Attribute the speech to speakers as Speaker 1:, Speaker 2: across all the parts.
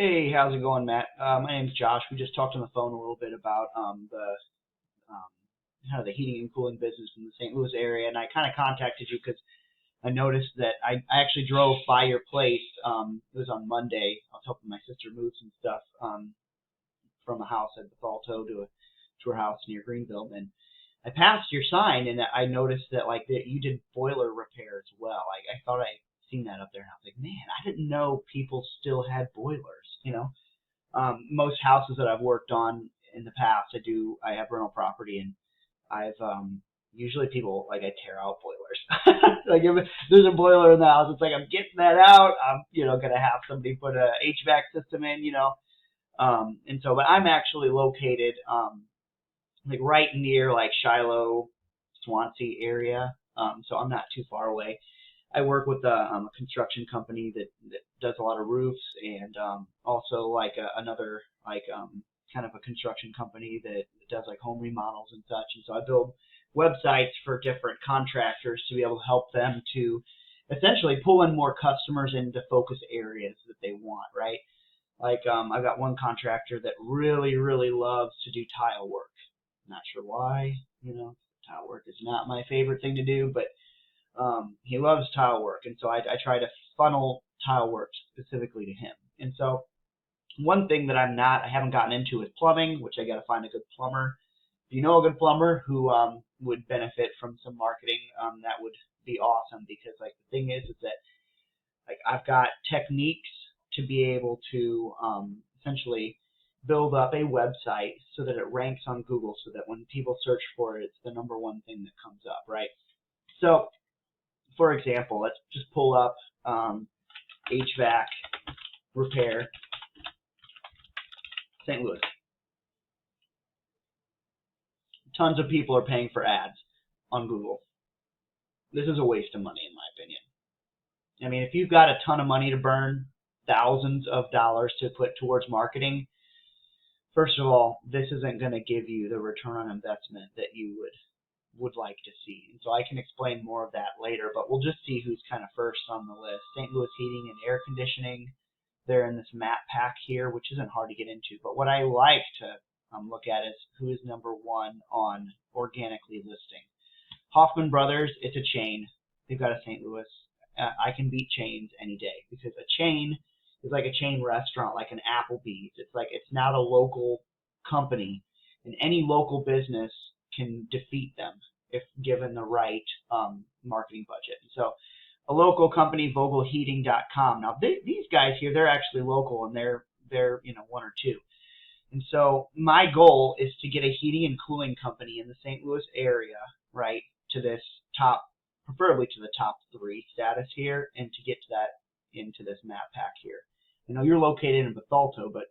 Speaker 1: Hey, how's it going, Matt? My name's Josh. We just talked on the phone a little bit about um, kind of the heating and cooling business in the St. Louis area, and I kind of contacted you because I noticed that I actually drove by your place. It was on Monday. I was helping my sister move some stuff from a house at Bethalto to her house near Greenville, and I passed your sign, and I noticed that that you did boiler repair as well. I thought I seen that up there, and I was like, man, I didn't know people still had boilers. Most houses that I've worked on in the past, I have rental property, and I've usually people I tear out boilers. Like if there's a boiler in the house, it's like I'm getting that out. I'm gonna have somebody put a HVAC system in. And so, but I'm actually located right near Shiloh, Swansea area. So I'm not too far away. I work with a construction company that does a lot of roofs, and also another kind of a construction company that does home remodels and such. And so I build websites for different contractors to be able to help them to essentially pull in more customers into focus areas that they want, right? I've got one contractor that really, really loves to do tile work. Not sure why, tile work is not my favorite thing to do, but he loves tile work, and so I try to funnel tile work specifically to him. And so one thing that I haven't gotten into is plumbing, which I got to find a good plumber. If you know a good plumber who would benefit from some marketing, that would be awesome, because the thing is that I've got techniques to be able to essentially build up a website so that it ranks on Google, so that when people search for it, it's the number one thing that comes up, right? So, for example, let's just pull up HVAC repair St. Louis. Tons of people are paying for ads on Google. This is a waste of money, in my opinion. I mean, if you've got a ton of money to burn, thousands of dollars to put towards marketing, first of all, this isn't going to give you the return on investment that you would like to see. And so I can explain more of that later, but we'll just see who's kind of first on the list. St. Louis Heating and Air Conditioning, they're in this map pack here, which isn't hard to get into. But what I like to look at is who is number one on organically listing. Hoffman Brothers, it's a chain. They've got a St. Louis. I can beat chains any day, because a chain is like a chain restaurant, like an Applebee's. It's not a local company, and any local business can defeat them if given the right marketing budget. So a local company, vogelheating.com. Now these guys here, they're actually local, and they're one or two. And so my goal is to get a heating and cooling company in the St. Louis area, right, to this top, preferably to the top 3 status here, and to get to that into this map pack here. I know you're located in Bethalto, but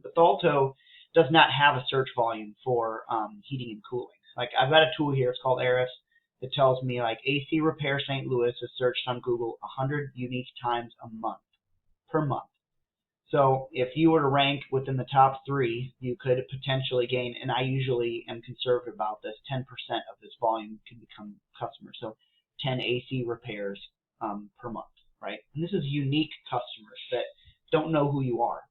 Speaker 1: Bethalto does not have a search volume for heating and cooling. I've got a tool here, it's called Aris, that tells me AC Repair St. Louis is searched on Google 100 unique times per month. So if you were to rank within the top 3, you could potentially gain, and I usually am conservative about this, 10% of this volume can become customers. So 10 AC repairs per month, right? And this is unique customers that don't know who you are.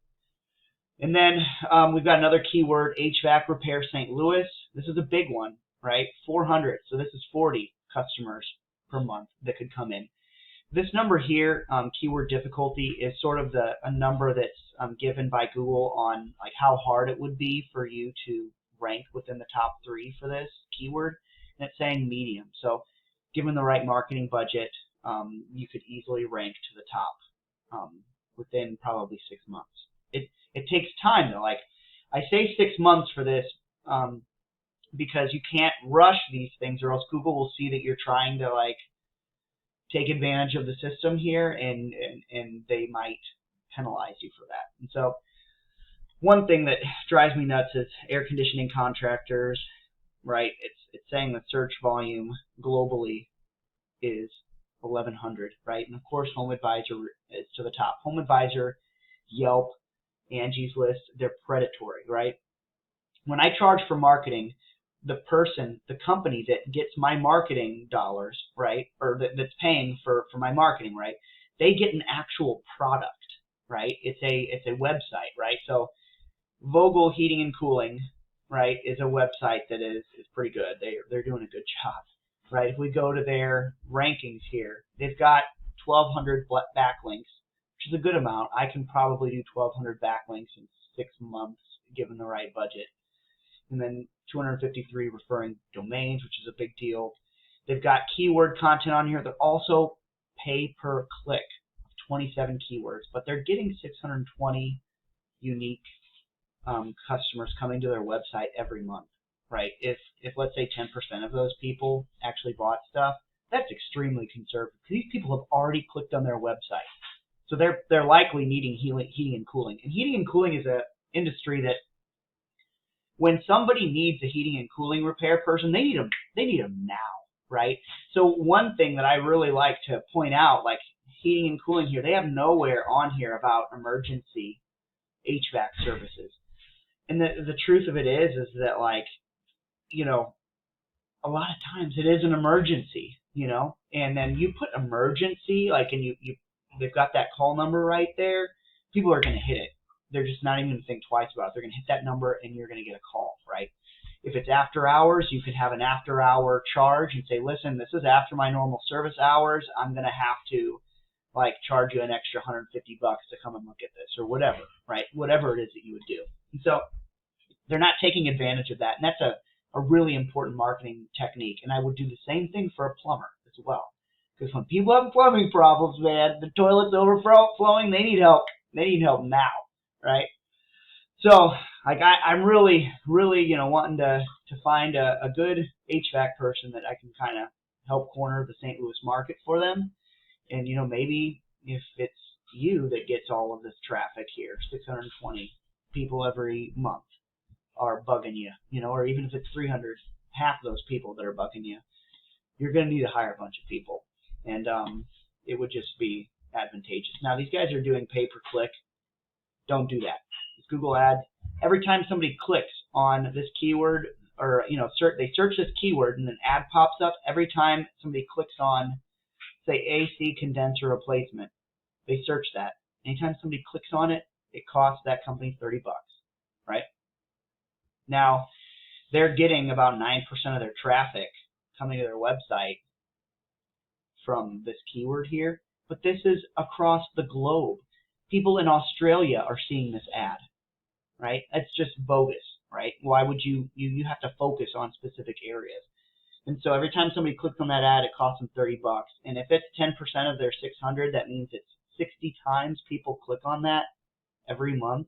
Speaker 1: And then we've got another keyword, HVAC Repair St. Louis. This is a big one, right? 400. So this is 40 customers per month that could come in. This number here, keyword difficulty, is sort of a number that's given by Google on how hard it would be for you to rank within the top 3 for this keyword. And it's saying medium. So given the right marketing budget, you could easily rank to the top within probably 6 months. It takes time though. I say 6 months for this because you can't rush these things, or else Google will see that you're trying to take advantage of the system here, and they might penalize you for that. And so one thing that drives me nuts is air conditioning contractors, right? It's saying the search volume globally is 1,100, right? And of course, Home Advisor is to the top. Home Advisor, Yelp, Angie's List, they're predatory, right? When I charge for marketing, the company that gets my marketing dollars, right, or that's paying for my marketing, right, they get an actual product. right? It's a website, right? So Vogel Heating and Cooling, right, is a website that is pretty good. They're doing a good job, right? If we go to their rankings here, they've got 1,200 backlinks, which is a good amount. I can probably do 1,200 backlinks in 6 months given the right budget. And then 253 referring domains, which is a big deal. They've got keyword content on here that also pay per click, 27 keywords, but they're getting 620 unique customers coming to their website every month, right? If let's say 10% of those people actually bought stuff, that's extremely conservative. These people have already clicked on their website, so they're likely needing heating and cooling. And heating and cooling is an industry that when somebody needs a heating and cooling repair person, they need them now, right? So one thing that I really like to point out, like heating and cooling here, they have nowhere on here about emergency HVAC services. And the truth of it is that, like, you know, a lot of times it is an emergency, you know, and then you put emergency, like, and they've got that call number right there, people are going to hit it. They're just not even going to think twice about it. They're going to hit that number and you're going to get a call, right? If it's after hours, you could have an after hour charge and say, listen, this is after my normal service hours. I'm going to have to, like, charge you an extra $150 to come and look at this or whatever, right? Whatever it is that you would do. And so they're not taking advantage of that. And that's a really important marketing technique. And I would do the same thing for a plumber as well. Because when people have plumbing problems, man, the toilet's overflowing, they need help. They need help now, right? So, like, I'm really, you know, wanting to find a good HVAC person that I can kind of help corner the St. Louis market for them. And, you know, maybe if it's you that gets all of this traffic here, 620 people every month are bugging you, you know, or even if it's 300, half of those people that are bugging you, you're going to need to hire a bunch of people. And it would just be advantageous. Now, these guys are doing pay-per-click. Don't do that. It's Google Ads. Every time somebody clicks on this keyword, or, you know, they search this keyword and an ad pops up, every time somebody clicks on, say, AC condenser replacement, they search that. Anytime somebody clicks on it, it costs that company $30, right? Now, they're getting about 9% of their traffic coming to their website from this keyword here, but this is across the globe. People in Australia are seeing this ad, right? That's just bogus, right? Why would you have to focus on specific areas? And so every time somebody clicks on that ad, it costs them $30. And if it's 10% of their 600, that means it's 60 times people click on that every month,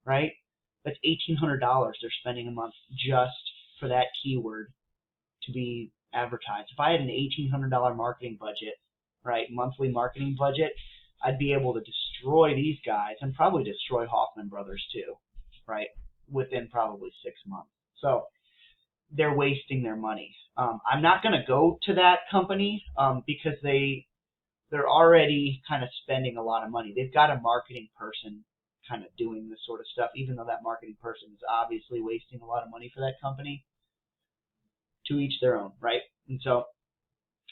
Speaker 1: right? That's $1,800 they're spending a month just for that keyword to be advertised. If I had an $1,800 marketing budget, right, monthly marketing budget, I'd be able to destroy these guys and probably destroy Hoffman Brothers too, right, within probably 6 months. So they're wasting their money. I'm not going to go to that company because they're already kind of spending a lot of money. They've got a marketing person kind of doing this sort of stuff, even though that marketing person is obviously wasting a lot of money for that company. To each their own, right? And so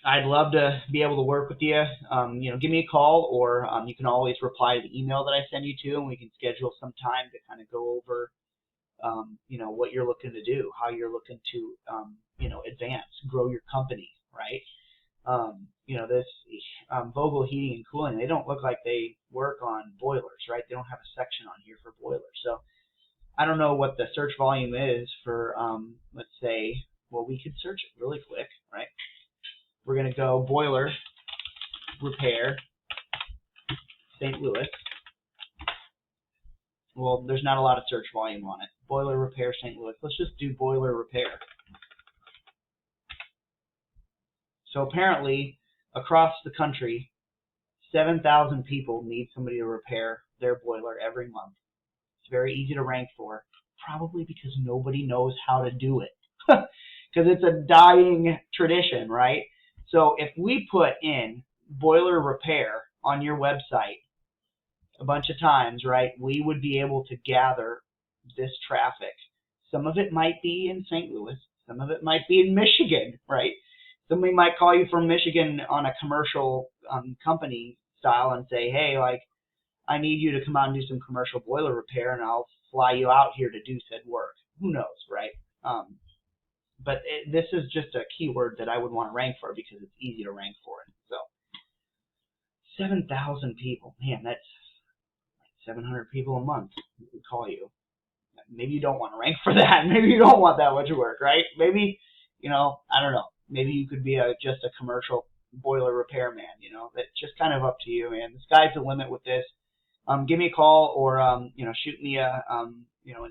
Speaker 1: I'd love to be able to work with you. You know, give me a call, or you can always reply to the email that I send you to, and we can schedule some time to kind of go over, you know, what you're looking to do, how you're looking to, you know, advance, grow your company, right? You know, this Vogel Heating and Cooling, they don't look like they work on boilers, right? They don't have a section on here for boilers. So I don't know what the search volume is for, let's say, well, we could search it really quick, right? We're going to go boiler repair St. Louis. Well, there's not a lot of search volume on it. Boiler repair St. Louis. Let's just do boiler repair. So apparently, across the country, 7,000 people need somebody to repair their boiler every month. It's very easy to rank for, probably because nobody knows how to do it. Because it's a dying tradition, right? So if we put in boiler repair on your website a bunch of times, right, we would be able to gather this traffic. Some of it might be in St. Louis. Some of it might be in Michigan, right? Somebody might call you from Michigan on a commercial company style and say, hey, like, I need you to come out and do some commercial boiler repair, and I'll fly you out here to do said work. Who knows, right? But this is just a keyword that I would want to rank for because it's easy to rank for it. So 7,000 people, man, that's like 700 people a month who would call you. Maybe you don't want to rank for that. Maybe you don't want that much work, right? Maybe, I don't know. Maybe you could be just a commercial boiler repairman. That's just kind of up to you, man. The sky's the limit with this. Give me a call or shoot me an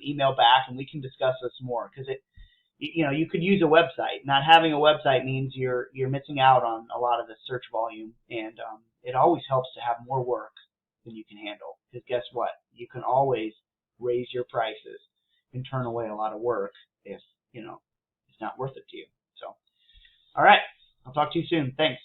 Speaker 1: email back, and we can discuss this more because you could use a website. Not having a website means you're missing out on a lot of the search volume, and it always helps to have more work than you can handle. Because guess what? You can always raise your prices and turn away a lot of work if it's not worth it to you. So, all right, I'll talk to you soon. Thanks.